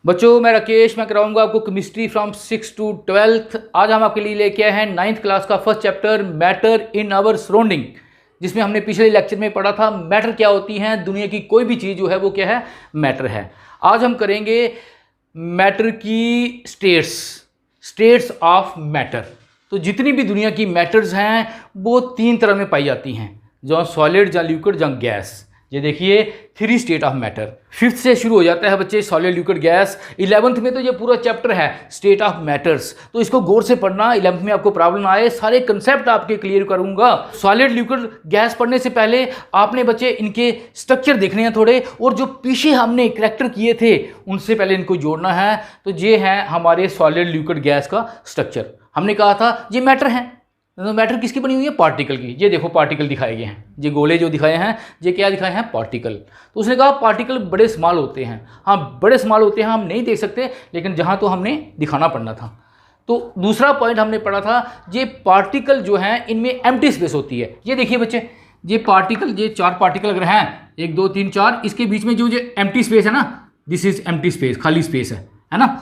बच्चों मैं राकेश, मैं कराऊंगा आपको केमिस्ट्री फ्रॉम 6 to 12th। आज हम आपके लिए लेके आए हैं 9th क्लास का first chapter matter in our surrounding, जिसमें हमने पिछले लेक्चर में पढ़ा था मैटर क्या होती हैं। दुनिया की कोई भी चीज़ जो है वो क्या है, मैटर है। आज हम करेंगे मैटर की स्टेट्स ऑफ मैटर। तो जितनी भी दुनिया की मैटर्स हैं वो 3 तरह में पाई जाती हैं, जहाँ सॉलिड, जहाँ लिक्विड, जहाँ गैस। ये देखिए 3 स्टेट ऑफ मैटर। 5th से शुरू हो जाता है बच्चे सॉलिड, लिक्विड, गैस। 11th में तो ये पूरा चैप्टर है स्टेट ऑफ मैटर्स, तो इसको गौर से पढ़ना। 11th में आपको प्रॉब्लम आए, सारे कंसेप्ट आपके क्लियर करूंगा। सॉलिड, लिक्विड, गैस पढ़ने से पहले आपने बच्चे इनके स्ट्रक्चर देखने हैं थोड़े, और जो पीछे हमने करैक्टर किए थे उनसे पहले इनको जोड़ना है। तो ये है हमारे सॉलिड, लिक्विड, गैस का स्ट्रक्चर। हमने कहा था ये मैटर है, तो मैटर किसकी बनी हुई है? पार्टिकल की। ये देखो पार्टिकल दिखाए गए हैं, ये गोले जो दिखाए हैं ये क्या दिखाए हैं? पार्टिकल। तो उसने कहा पार्टिकल बड़े स्मॉल होते हैं। हाँ बड़े स्मॉल होते हैं, हम नहीं देख सकते, लेकिन जहाँ तो हमने दिखाना पड़ना था। तो दूसरा पॉइंट हमने पढ़ा था, ये पार्टिकल जो हैं इनमें एम्प्टी स्पेस होती है। ये देखिए बच्चे, ये पार्टिकल, ये 4 पार्टिकल अगर हैं 1 2 3 4, इसके बीच में जो एम्प्टी स्पेस है ना, दिस इज एम्प्टी स्पेस, खाली स्पेस है ना।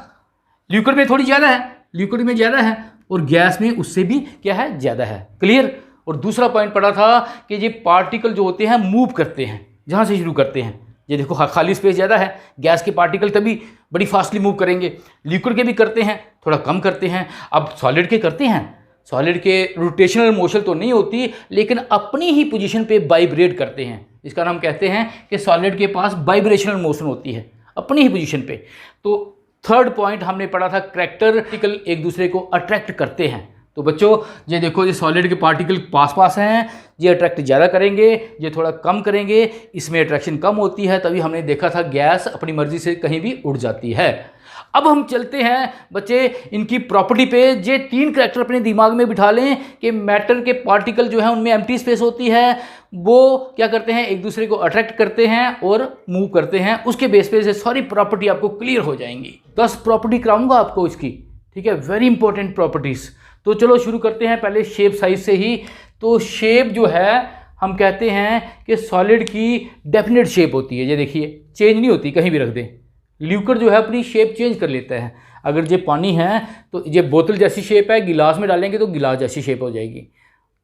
लिक्विड में थोड़ी ज़्यादा है, लिक्विड में ज़्यादा है, और गैस में उससे भी क्या है, ज़्यादा है। क्लियर। और दूसरा पॉइंट पढ़ा था कि ये पार्टिकल जो होते हैं मूव करते हैं, जहाँ से शुरू करते हैं। ये देखो खाली स्पेस ज़्यादा है, गैस के पार्टिकल तभी बड़ी फास्टली मूव करेंगे। लिक्विड के भी करते हैं, थोड़ा कम करते हैं। अब सॉलिड के करते हैं, सॉलिड के रोटेशनल मोशन तो नहीं होती, लेकिन अपनी ही पोजीशन पे वाइब्रेट करते हैं। इसका नाम कहते हैं कि सॉलिड के पास वाइब्रेशनल मोशन होती है अपनी ही पोजीशन पे। तो थर्ड पॉइंट हमने पढ़ा था पार्टिकल एक दूसरे को अट्रैक्ट करते हैं। तो बच्चों ये देखो, ये सॉलिड के पार्टिकल पास हैं, ये अट्रैक्ट ज़्यादा करेंगे, ये थोड़ा कम करेंगे, इसमें अट्रैक्शन कम होती है। तभी हमने देखा था गैस अपनी मर्जी से कहीं भी उड़ जाती है। अब हम चलते हैं बच्चे इनकी प्रॉपर्टी पे। ये 3 करैक्टर अपने दिमाग में बिठा लें कि मैटर के पार्टिकल जो है उनमें एम्प्टी स्पेस होती है, वो क्या करते हैं, एक दूसरे को अट्रैक्ट करते हैं और मूव करते हैं। उसके बेस पे से सारी प्रॉपर्टी आपको क्लियर हो जाएंगी। 10 प्रॉपर्टी कराऊंगा आपको इसकी, ठीक है, वेरी इंपॉर्टेंट प्रॉपर्टीज। तो चलो शुरू करते हैं पहले शेप साइज से ही। तो शेप जो है हम कहते हैं कि सॉलिड की डेफिनेट शेप होती है। ये देखिए चेंज नहीं होती, कहीं भी रख दें। लिक्विड जो है अपनी शेप चेंज कर लेता है। अगर ये पानी है तो ये बोतल जैसी शेप है, गिलास में डालेंगे तो गिलास जैसी शेप हो जाएगी,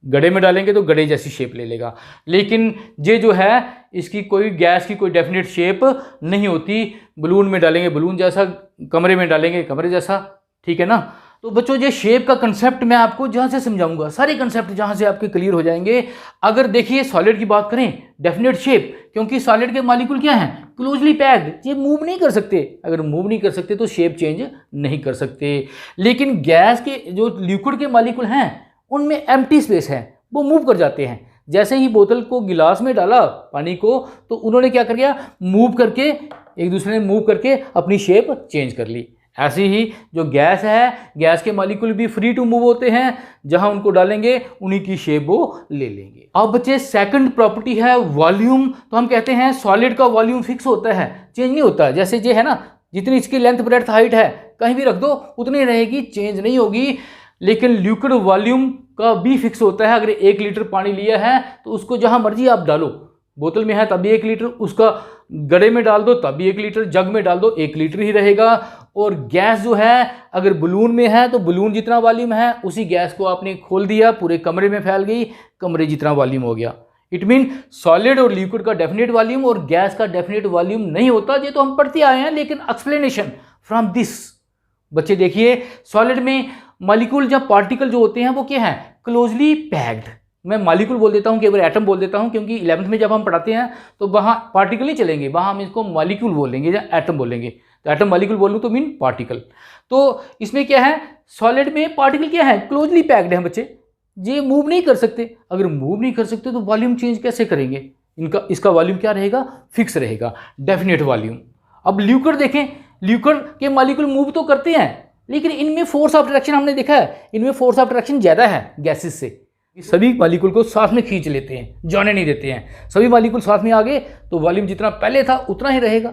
गड्ढे में डालेंगे तो गड्ढे जैसी शेप ले लेगा। लेकिन ये जो है इसकी कोई, गैस की कोई डेफिनेट शेप नहीं होती। बलून में डालेंगे बलून जैसा, कमरे में डालेंगे कमरे जैसा, ठीक है ना। तो बच्चों ये शेप का कंसेप्ट मैं आपको जहाँ से समझाऊंगा, सारे कंसेप्ट जहाँ से आपके क्लियर हो जाएंगे। अगर देखिए सॉलिड की बात करें, डेफिनेट शेप, क्योंकि सॉलिड के मॉलिक्यूल क्या हैं, क्लोजली पैक्ड, ये मूव नहीं कर सकते। अगर मूव नहीं कर सकते तो शेप चेंज नहीं कर सकते। लेकिन गैस के जो लिक्विड के मॉलिक्यूल हैं उनमें एम्प्टी स्पेस है, वो मूव कर जाते हैं। जैसे ही बोतल को गिलास में डाला पानी को, तो उन्होंने क्या कर दिया, मूव करके, एक दूसरे ने मूव करके अपनी शेप चेंज कर ली। ऐसे ही जो गैस है, गैस के मॉलिक्यूल भी फ्री टू मूव होते हैं, जहां उनको डालेंगे उन्हीं की शेप वो ले लेंगे। अब बच्चे सेकंड प्रॉपर्टी है वॉल्यूम। तो हम कहते हैं सॉलिड का वॉल्यूम फिक्स होता है, चेंज नहीं होता। जैसे ये है ना, जितनी इसकी लेंथ, ब्रेड्थ, हाइट है, कहीं भी रख दो उतनी रहेगी, चेंज नहीं होगी। लेकिन लिक्विड वॉल्यूम का भी फिक्स होता है। अगर 1 लीटर पानी लिया है तो उसको जहां मर्जी आप डालो, बोतल में है तब भी 1 लीटर, उसका गड्ढे में डाल दो तब भी 1 लीटर, जग में डाल दो 1 लीटर ही रहेगा। और गैस जो है अगर बलून में है तो बलून जितना वॉल्यूम है उसी गैस को आपने खोल दिया, पूरे कमरे में फैल गई, कमरे जितना वॉल्यूम हो गया। इट मीन सॉलिड और लिक्विड का डेफिनेट वॉल्यूम और गैस का डेफिनेट वॉल्यूम नहीं होता। ये तो हम पढ़ते आए हैं, लेकिन एक्सप्लेनेशन फ्रॉम दिस। बच्चे देखिए सॉलिड में मॉलिक्यूल या पार्टिकल जो होते हैं वो क्या है, क्लोजली पैक्ड। मैं मॉलिक्यूल बोल देता हूँ, केवल एटम बोल देता हूँ, क्योंकि 11th में जब हम पढ़ाते हैं तो वहाँ पार्टिकल नहीं चलेंगे, वहाँ हम इसको मॉलिक्यूल बोलेंगे या एटम बोलेंगे। तो एटम मॉलिक्यूल बोलूँ तो मीन पार्टिकल। तो इसमें क्या है, सॉलिड में पार्टिकल क्या है, क्लोजली पैक्ड है बच्चे, ये मूव नहीं कर सकते। अगर मूव नहीं कर सकते तो वॉल्यूम चेंज कैसे करेंगे, इसका वॉल्यूम क्या रहेगा, फिक्स रहेगा, डेफिनेट वॉल्यूम। अब लिक्विड देखें, लिक्विड के मॉलिक्यूल मूव तो करते हैं, लेकिन इनमें फोर्स ऑफ अट्रैक्शन हमने देखा है, इनमें फोर्स ऑफ अट्रैक्शन ज़्यादा है गैसेस से। सभी मॉलिक्यूल को साथ में खींच लेते हैं, जाने नहीं देते हैं। सभी मॉलिक्यूल साथ में आ गए तो वॉल्यूम जितना पहले था उतना ही रहेगा,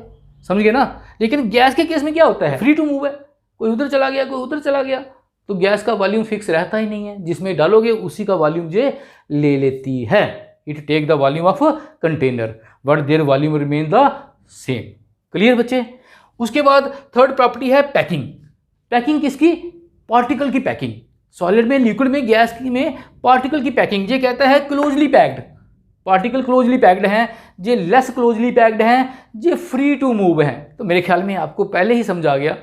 समझ गए ना। लेकिन गैस के केस में क्या होता है, फ्री टू मूव है, कोई उधर चला गया कोई उधर चला गया, तो गैस का वॉल्यूम फिक्स रहता ही नहीं है। जिसमें डालोगे उसी का वॉल्यूम जे ले लेती है। It take the volume of container but their volume remain the same. Clear बच्चे। उसके बाद थर्ड प्रॉपर्टी है पैकिंग। पैकिंग किसकी? पार्टिकल की पैकिंग। सॉलिड में, लिक्विड में, गैस में पार्टिकल की पैकिंग। ये कहता है closely packed, particle closely packed हैं, ये लेस क्लोजली पैक्ड हैं, ये फ्री टू मूव हैं। तो मेरे ख्याल में आपको पहले ही समझ आ गया,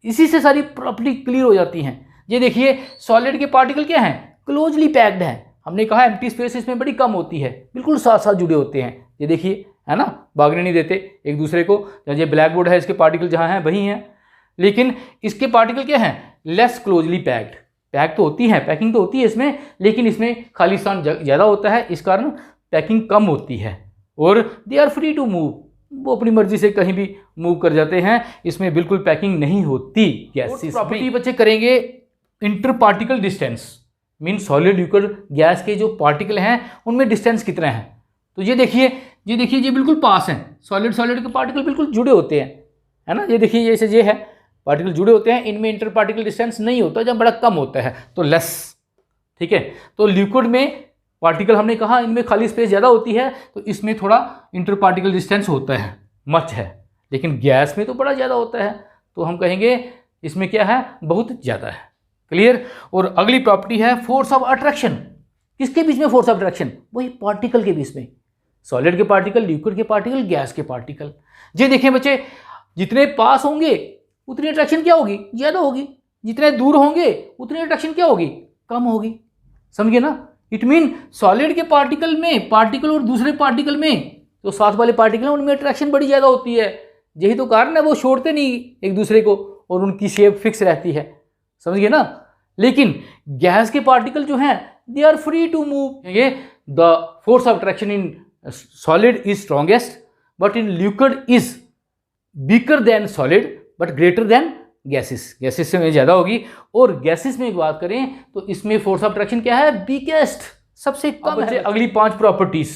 इसी से सारी प्रॉपर्टी क्लियर हो जाती हैं। ये देखिए सॉलिड के पार्टिकल क्या हैं? क्लोजली पैक्ड हैं। हमने कहा एम्प्टी स्पेस इसमें बड़ी कम होती है, बिल्कुल साथ साथ जुड़े होते हैं। ये देखिए, है ना, भागने नहीं देते एक दूसरे को। ये ब्लैक बोर्ड है, इसके पार्टिकल जहाँ हैं वही हैं, लेकिन इसके पार्टिकल क्या हैं? Less closely packed. पैक तो होती है, पैकिंग तो होती है इसमें, लेकिन इसमें खाली स्थान ज़्यादा होता है, इस कारण पैकिंग कम होती है। और they are free to move, वो अपनी मर्जी से कहीं भी मूव कर जाते हैं, इसमें बिल्कुल पैकिंग नहीं होती। गैसेस प्रॉपर्टी बच्चे करेंगे inter particle distance, mean solid liquid gas के जो पार्टिकल हैं उनमें डिस्टेंस कितना है। तो ये देखिए, ये देखिए, ये बिल्कुल पास हैं, सॉलिड सॉलिड के पार्टिकल बिल्कुल जुड़े होते हैं, है ना। ये देखिए, जैसे ये है, पार्टिकल जुड़े होते हैं, इनमें इंटर पार्टिकल डिस्टेंस नहीं होता, जब बड़ा कम होता है तो लेस, ठीक है। तो लिक्विड में पार्टिकल हमने कहा इनमें खाली स्पेस ज़्यादा होती है, तो इसमें थोड़ा इंटर पार्टिकल डिस्टेंस होता है, मच है। लेकिन गैस में तो बड़ा ज़्यादा होता है, तो हम कहेंगे इसमें क्या है? बहुत ज़्यादा है। क्लियर। और अगली प्रॉपर्टी है फोर्स ऑफ अट्रैक्शन। किसके बीच में फोर्स ऑफ अट्रैक्शन? वही पार्टिकल के बीच में, सॉलिड के पार्टिकल, लिक्विड के पार्टिकल, गैस के पार्टिकल। ये देखें बच्चे, जितने पास होंगे उतनी अट्रैक्शन क्या होगी? ज़्यादा होगी। जितने दूर होंगे उतनी अट्रैक्शन क्या होगी? कम होगी। समझिए ना। इट मीन सॉलिड के पार्टिकल में, पार्टिकल और दूसरे पार्टिकल में, जो साथ वाले पार्टिकल हैं उनमें अट्रैक्शन बड़ी ज़्यादा होती है। यही तो कारण है वो छोड़ते नहीं एक दूसरे को और उनकी शेप फिक्स रहती है। समझिए ना। लेकिन गैस के पार्टिकल जो हैं they are free to move. ये the force of attraction in solid is strongest but in liquid is weaker than solid but greater than gases. Gases में ज़्यादा होगी। और गैसेस में एक बात करें तो इसमें फोर्स ऑफ अट्रैक्शन क्या है? वीकेस्ट, सबसे कम है। अगली 5 properties,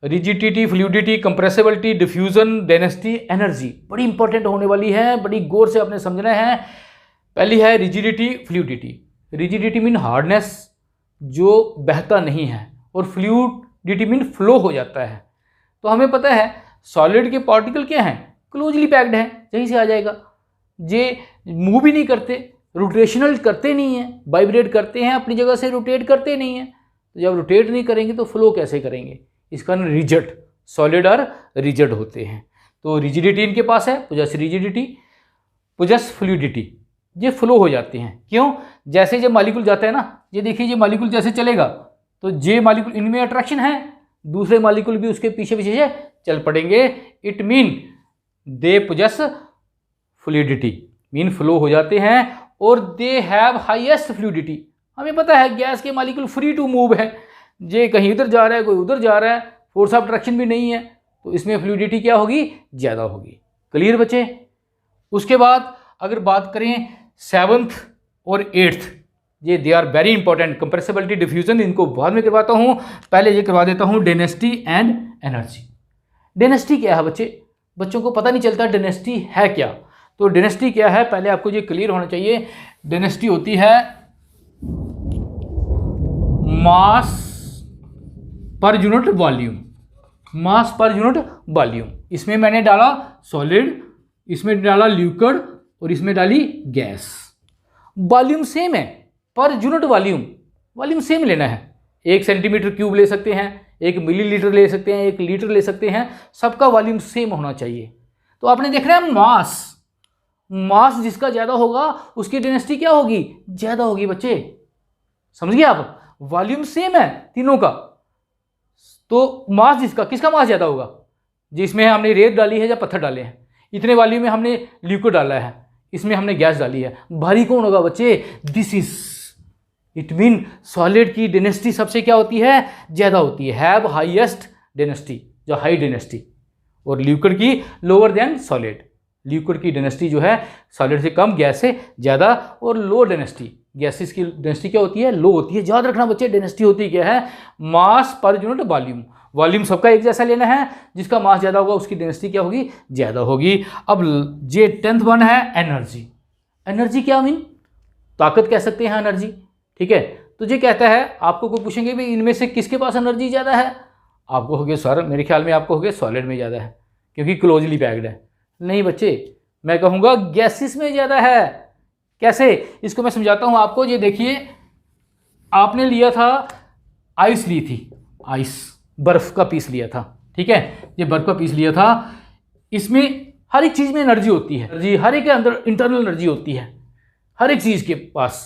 rigidity, fluidity, compressibility, diffusion, density, energy, बड़ी इंपॉर्टेंट होने वाली है, बड़ी गौर से आपने समझना है। पहली है rigidity, fluidity. Rigidity mean hardness, जो बहता नहीं है, और फ्लूइडिटी मीन फ्लो हो जाता है। तो हमें पता है सॉलिड के पार्टिकल क्या हैं? क्लोजली पैक्ड हैं, यहीं से आ जाएगा। ये मूव भी नहीं करते, रोटेशनल करते नहीं हैं, वाइब्रेट करते हैं, अपनी जगह से रोटेट करते नहीं हैं। तो जब रोटेट नहीं करेंगे तो फ्लो कैसे करेंगे? इस कारण रिजिड, सॉलिड और रिजिड होते हैं। तो रिजिडिटी इनके पास है, पोजेस रिजिडिटी, पोजेस फ्लूइडिटी, ये फ्लो हो जाते हैं। क्यों? जैसे ये मॉलिक्यूल जाता है ना, ये देखिए, ये मॉलिक्यूल जैसे चलेगा तो ये मॉलिक्यूल, इनमें अट्रैक्शन है, दूसरे मॉलिक्यूल भी उसके पीछे पीछे से चल पड़ेंगे। It mean they possess fluidity, mean flow हो जाते हैं। और दे हैव हाईएस्ट फ्लूइडिटी। हमें पता है गैस के मॉलिक्यूल फ्री टू मूव है, ये कहीं इधर जा रहा है, कोई उधर जा रहा है, फोर्स ऑफ अट्रैक्शन भी नहीं है, तो इसमें फ्लूइडिटी क्या होगी? ज़्यादा होगी। क्लियर बच्चे। उसके बाद अगर बात करें 7th और 8th, ये they are very important. Compressibility, diffusion, इनको बाद में करवाता हूँ, पहले ये करवा देता हूँ डेंसिटी एंड एनर्जी। डेंसिटी क्या है बच्चे? बच्चों को पता नहीं चलता डेंसिटी है क्या। तो डेंसिटी क्या है, पहले आपको ये क्लियर होना चाहिए। डेंसिटी होती है मास पर यूनिट वॉल्यूम, मास पर यूनिट वॉल्यूम। इसमें मैंने डाला सॉलिड, इसमें डाला लिक्विड और इसमें डाली गैस। वॉल्यूम सेम है, per unit volume, volume same लेना है। 1 सेंटीमीटर क्यूब ले सकते हैं, 1 मिलीलीटर ले सकते हैं, 1 लीटर ले सकते हैं, सबका वॉल्यूम सेम होना चाहिए। तो आपने देखना है मास, मास जिसका ज़्यादा होगा उसकी डेंसिटी क्या होगी? ज़्यादा होगी बच्चे। समझिए आप, वॉल्यूम सेम है तीनों का, तो मास जिसका, किसका मास ज़्यादा होगा? जिसमें हमने रेत डाली है या पत्थर डाले हैं, इतने वॉल्यूम में हमने लिक्विड डाला है, इसमें हमने गैस डाली है, भारी कौन होगा बच्चे? This is it mean solid की डेंसिटी सबसे क्या होती है? ज़्यादा होती है, हैव हाईएस्ट डेंसिटी, जो हाई डेंसिटी। और लिक्विड की लोअर देन सॉलिड, लिक्विड की डेंसिटी जो है सॉलिड से कम, गैस से ज़्यादा। और लो डेंसिटी, गैसेस की डेंसिटी क्या होती है? लो होती है। याद रखना बच्चे, डेंसिटी होती क्या है? मास पर यूनिट वॉल्यूम। वॉल्यूम सबका एक जैसा लेना है, जिसका मास ज़्यादा होगा उसकी डेंसिटी क्या होगी? ज़्यादा होगी। अब ये 10th वन है एनर्जी। एनर्जी क्या मीन? ताकत कह सकते हैं एनर्जी, ठीक है। तो ये कहता है, आपको कोई पूछेंगे भाई इनमें से किसके पास एनर्जी ज़्यादा है? आपको हो गया सर, मेरे ख्याल में आपको हो गया सॉलिड में ज़्यादा है, क्योंकि क्लोजली पैक्ड है। नहीं बच्चे, मैं कहूँगा गैसेस में ज़्यादा है। कैसे, इसको मैं समझाता हूँ आपको। ये देखिए, आपने लिया था आइस, ली थी आइस, बर्फ़ का पीस लिया था, ठीक है, ये बर्फ़ का पीस लिया था। इसमें हर एक चीज़ में एनर्जी होती है, एनर्जी हर एक के अंदर इंटरनल एनर्जी होती है, हर एक चीज़ के पास,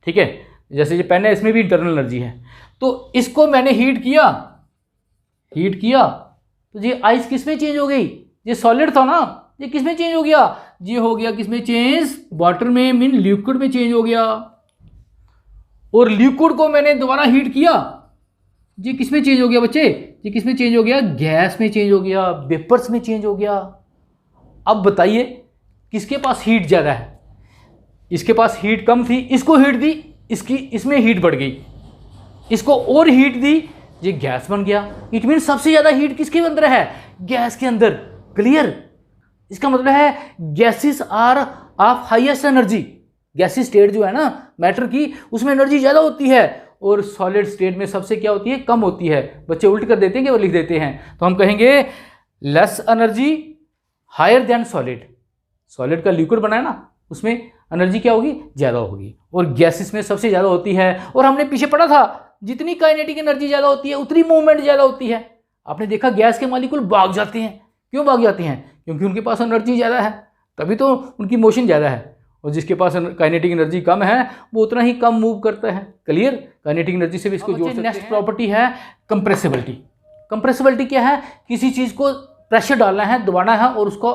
ठीक है। जैसे ये पेन है, इसमें भी इंटरनल एनर्जी है। तो इसको मैंने हीट किया तो ये आइस किस में चेंज हो गई? ये सॉलिड था ना, ये किस में चेंज हो गया? ये हो गया किस में चेंज? वाटर में, मीन लिक्विड में चेंज हो गया। और लिक्विड को मैंने दोबारा हीट किया, ये किस में चेंज हो गया बच्चे? ये किस में चेंज हो गया? गैस में चेंज हो गया, वेपर्स में चेंज हो गया। अब बताइए किसके पास हीट ज़्यादा है? इसके पास हीट कम थी, इसको हीट दी, इसमें हीट बढ़ गई, इसको और हीट दी, ये गैस बन गया। इट मीन सबसे ज़्यादा हीट किसके अंदर है? गैस के अंदर। क्लियर? इसका मतलब है gases are of highest energy. Gaseous state जो है ना मैटर की, उसमें एनर्जी ज़्यादा होती है, और सॉलिड स्टेट में सबसे क्या होती है? कम होती है। बच्चे उल्ट कर देते हैं कि वो लिख देते हैं, तो हम कहेंगे less energy higher than solid. Solid का लिक्विड बना है ना, उसमें एनर्जी क्या होगी? ज़्यादा होगी। और गैसेस में सबसे ज़्यादा होती है। और हमने पीछे पढ़ा था, जितनी काइनेटिक एनर्जी ज़्यादा होती है उतनी मूवमेंट ज़्यादा होती है। आपने देखा गैस के मॉलिक्यूल भाग जाते हैं। क्यों भाग जाते हैं? क्योंकि उनके पास एनर्जी ज़्यादा है, तभी तो उनकी मोशन ज़्यादा है। और जिसके पास काइनेटिक एनर्जी कम है वो उतना ही कम मूव करता है। क्लियर? काइनेटिक एनर्जी से भी इसको जोड़ सकते हैं। नेक्स्ट प्रॉपर्टी है कंप्रेसिबिलिटी। कंप्रेसिबिलिटी क्या है? किसी चीज़ को प्रेशर डालना है, दबाना है और उसको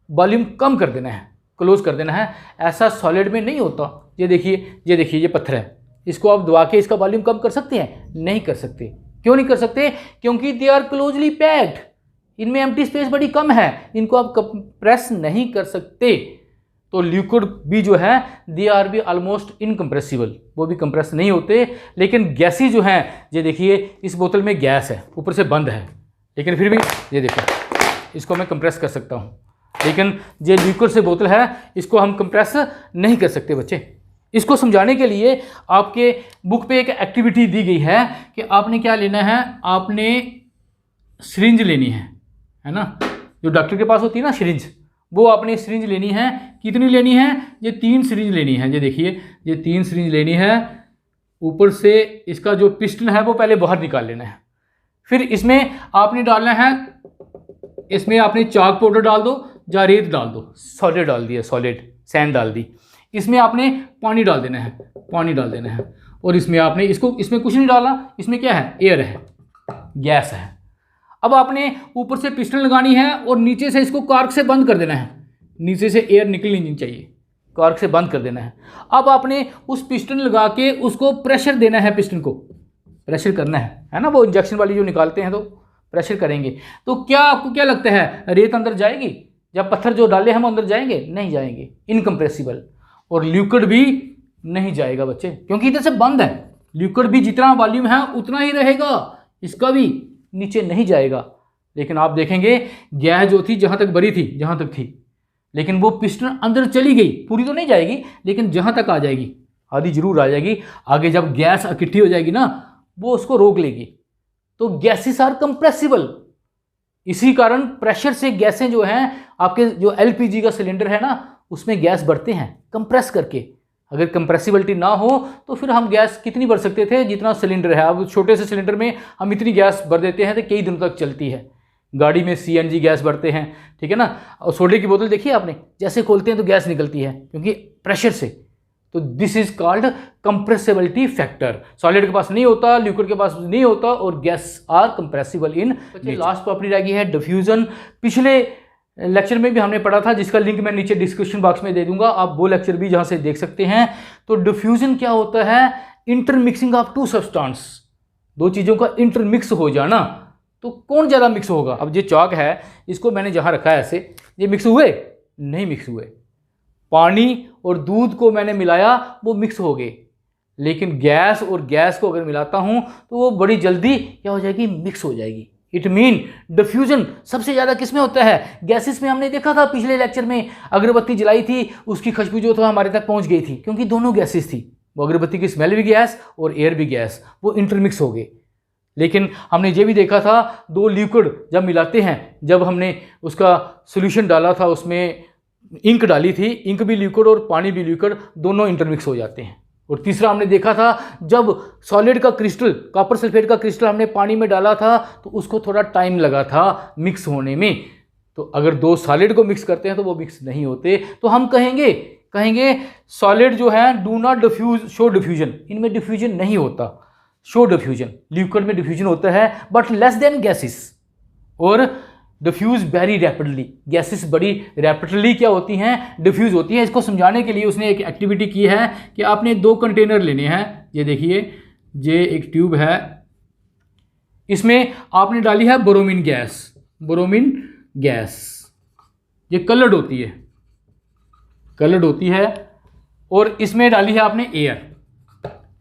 वॉल्यूम कम कर देना है, क्लोज कर देना है। ऐसा सॉलिड में नहीं होता। ये देखिए, ये पत्थर है, इसको आप दबा के इसका वॉल्यूम कम कर सकते हैं? नहीं कर सकते। क्यों नहीं कर सकते? क्योंकि दे आर क्लोजली पैक्ड, इनमें एम्प्टी स्पेस बड़ी कम है, इनको आप कंप्रेस नहीं कर सकते। तो लिक्विड भी जो है दे आर भी ऑलमोस्ट इनकम्प्रेसिबल, वो भी कंप्रेस नहीं होते। लेकिन गैसी जो हैं, ये देखिए इस बोतल में गैस है, ऊपर से बंद है, लेकिन फिर भी ये देखो इसको मैं कंप्रेस कर सकता हूँ। लेकिन ये लिक्विड से बोतल है, इसको हम कंप्रेस नहीं कर सकते बच्चे। इसको समझाने के लिए आपके बुक पे एक एक्टिविटी दी गई है कि आपने क्या लेना है, आपने सिरिंज लेनी है ना, जो डॉक्टर के पास होती है ना सिरिंज, वो आपने सिरिंज लेनी है। कितनी लेनी है? ये 3 सिरिंज लेनी है। ये देखिए, ये 3 सिरिंज लेनी है। ऊपर से इसका जो पिस्टन है वो पहले बाहर निकाल लेना है। फिर इसमें आपने डालना है, इसमें आपने चाक पाउडर डाल दो या रेत डाल दो, सॉलिड डाल दिया, सॉलिड सैंड डाल दी। इसमें आपने पानी डाल देना है, पानी डाल देना है। और इसमें आपने इसमें कुछ नहीं डाला, इसमें क्या है? एयर है, गैस है। अब आपने ऊपर से पिस्टन लगानी है और नीचे से इसको कॉर्क से बंद कर देना है। नीचे से एयर निकलनी नहीं चाहिए, कॉर्क से बंद कर देना है। अब आपने उस पिस्टन लगा के उसको प्रेशर देना है, पिस्टन को प्रेशर करना है ना, वो इंजेक्शन वाली जो निकालते हैं तो प्रेशर करेंगे। तो क्या आपको क्या लगता है, रेत अंदर जाएगी? जब पत्थर जो डाले हम अंदर जाएंगे? नहीं जाएंगे, इनकम्प्रेसिबल। और लिक्विड भी नहीं जाएगा बच्चे, क्योंकि इधर से बंद है। लिक्विड भी जितना वॉल्यूम है उतना ही रहेगा, इसका भी नीचे नहीं जाएगा। लेकिन आप देखेंगे गैस जो थी जहाँ तक भरी थी, जहाँ तक थी, लेकिन वो पिस्टन अंदर चली गई, पूरी तो नहीं जाएगी लेकिन जहाँ तक आ जाएगी, आधी जरूर आ जाएगी। आगे जब गैस इकट्ठी हो जाएगी ना, वो उसको रोक लेगी। तो गैसेस आर कंप्रेसिबल। इसी कारण प्रेशर से गैसें जो हैं, आपके जो एलपीजी का सिलेंडर है ना, उसमें गैस बढ़ते हैं कंप्रेस करके। अगर कंप्रेसिबिलिटी ना हो तो फिर हम गैस कितनी भर सकते थे? जितना सिलेंडर है। अब छोटे से सिलेंडर में हम इतनी गैस भर देते हैं तो कई दिनों तक चलती है। गाड़ी में सीएनजी गैस भरते हैं, ठीक है ना। और सोडे की बोतल देखिए आपने, जैसे खोलते हैं तो गैस निकलती है क्योंकि प्रेशर से। तो this is called compressibility factor. Solid के पास नहीं होता, लिक्विड के पास नहीं होता, और gas are compressible in. Last property रह गई है डिफ्यूजन। पिछले लेक्चर में भी हमने पढ़ा था, जिसका लिंक मैं नीचे डिस्क्रिप्शन बॉक्स में दे दूंगा, आप वो लेक्चर भी जहाँ से देख सकते हैं। तो डिफ्यूजन क्या होता है? इंटरमिक्सिंग ऑफ 2 सब्सटेंस, 2 चीज़ों का इंटरमिक्स हो जाना। तो कौन ज़्यादा मिक्स होगा? अब ये चॉक है, इसको मैंने जहाँ रखा है ऐसे, ये मिक्स हुए? नहीं मिक्स हुए। पानी और दूध को मैंने मिलाया, वो मिक्स हो गए। लेकिन गैस और गैस को अगर मिलाता हूँ तो वो बड़ी जल्दी क्या हो जाएगी? मिक्स हो जाएगी। इट मीन डिफ्यूजन सबसे ज़्यादा किस में होता है? गैसेस में। हमने देखा था पिछले लेक्चर में, अगरबत्ती जलाई थी, उसकी खुशबू जो था हमारे तक पहुंच गई थी, क्योंकि दोनों गैसेस थी। वो अगरबत्ती की स्मेल भी गैस और एयर भी गैस, वो इंटरमिक्स हो गए। लेकिन हमने ये भी देखा था, 2 लिक्विड जब मिलाते हैं, जब हमने उसका सोल्यूशन डाला था उसमें इंक डाली थी, इंक भी लिक्विड और पानी भी लिक्विड दोनों इंटरमिक्स हो जाते हैं। और तीसरा हमने देखा था जब सॉलिड का क्रिस्टल, कॉपर सल्फेट का क्रिस्टल हमने पानी में डाला था तो उसको थोड़ा टाइम लगा था मिक्स होने में। तो अगर दो सॉलिड को मिक्स करते हैं तो वो मिक्स नहीं होते, तो हम कहेंगे सॉलिड जो है do not diffuse, show diffusion, इनमें डिफ्यूजन नहीं होता, शो डिफ्यूजन। लिक्विड में डिफ्यूजन होता है बट लेस देन गैसेस, और डिफ्यूज वेरी रैपिडली। गैसेस बड़ी रैपिडली क्या होती हैं, डिफ्यूज होती हैं। इसको समझाने के लिए उसने एक एक्टिविटी की है कि आपने दो कंटेनर लेने हैं। ये देखिए, ये एक ट्यूब है, इसमें आपने डाली है बोरोमीन गैस, बोरोमीन गैस। ये कलर्ड होती है, कलर्ड होती है, और इसमें डाली है आपने एयर।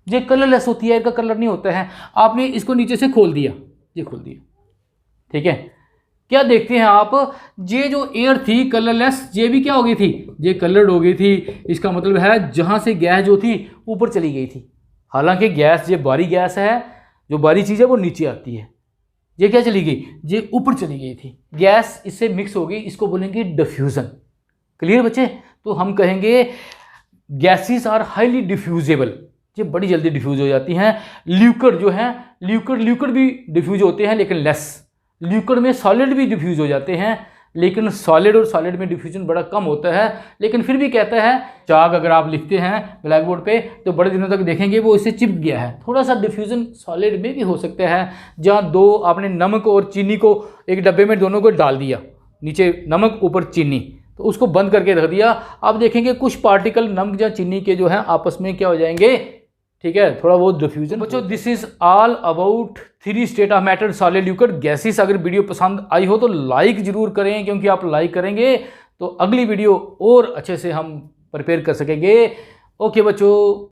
ये कलरलेस होती है, एयर का कलर नहीं होता है। आपने इसको नीचे से खोल दिया, ये खोल दिया, ठीक है। क्या देखते हैं आप, ये जो एयर थी कलरलेस, ये भी क्या हो गई थी, ये कलर्ड हो गई थी। इसका मतलब है जहां से गैस जो थी ऊपर चली गई थी। हालांकि गैस, ये बारी गैस है, जो बारी चीज़ है वो नीचे आती है। ये क्या चली गई, ये ऊपर चली गई थी, गैस इससे मिक्स हो गई, इसको बोलेंगे डिफ्यूजन। क्लियर बच्चे? तो हम कहेंगे गैसेस आर हाईली डिफ्यूजेबल, ये बड़ी जल्दी डिफ्यूज हो जाती हैं। लिक्विड जो है, लिक्विड भी डिफ्यूज होते हैं लेकिन लेस। लिक्विड में सॉलिड भी डिफ्यूज हो जाते हैं, लेकिन सॉलिड और सॉलिड में डिफ्यूजन बड़ा कम होता है। लेकिन फिर भी कहता है, चाक अगर आप लिखते हैं ब्लैक बोर्ड पे तो बड़े दिनों तक देखेंगे वो इससे चिपक गया है। थोड़ा सा डिफ्यूजन सॉलिड में भी हो सकता है, जहाँ दो आपने नमक और चीनी को एक डब्बे में दोनों को डाल दिया, नीचे नमक ऊपर चीनी, तो उसको बंद करके रख दिया। आप देखेंगे कुछ पार्टिकल नमक या चीनी के जो है आपस में क्या हो जाएंगे, ठीक है, थोड़ा बहुत डिफ्यूजन। बच्चों, this is all about 3 state of matter, solid, liquid, gases. अगर वीडियो पसंद आई हो तो लाइक जरूर करें, क्योंकि आप लाइक करेंगे तो अगली वीडियो और अच्छे से हम प्रिपेयर कर सकेंगे। ओके बच्चों।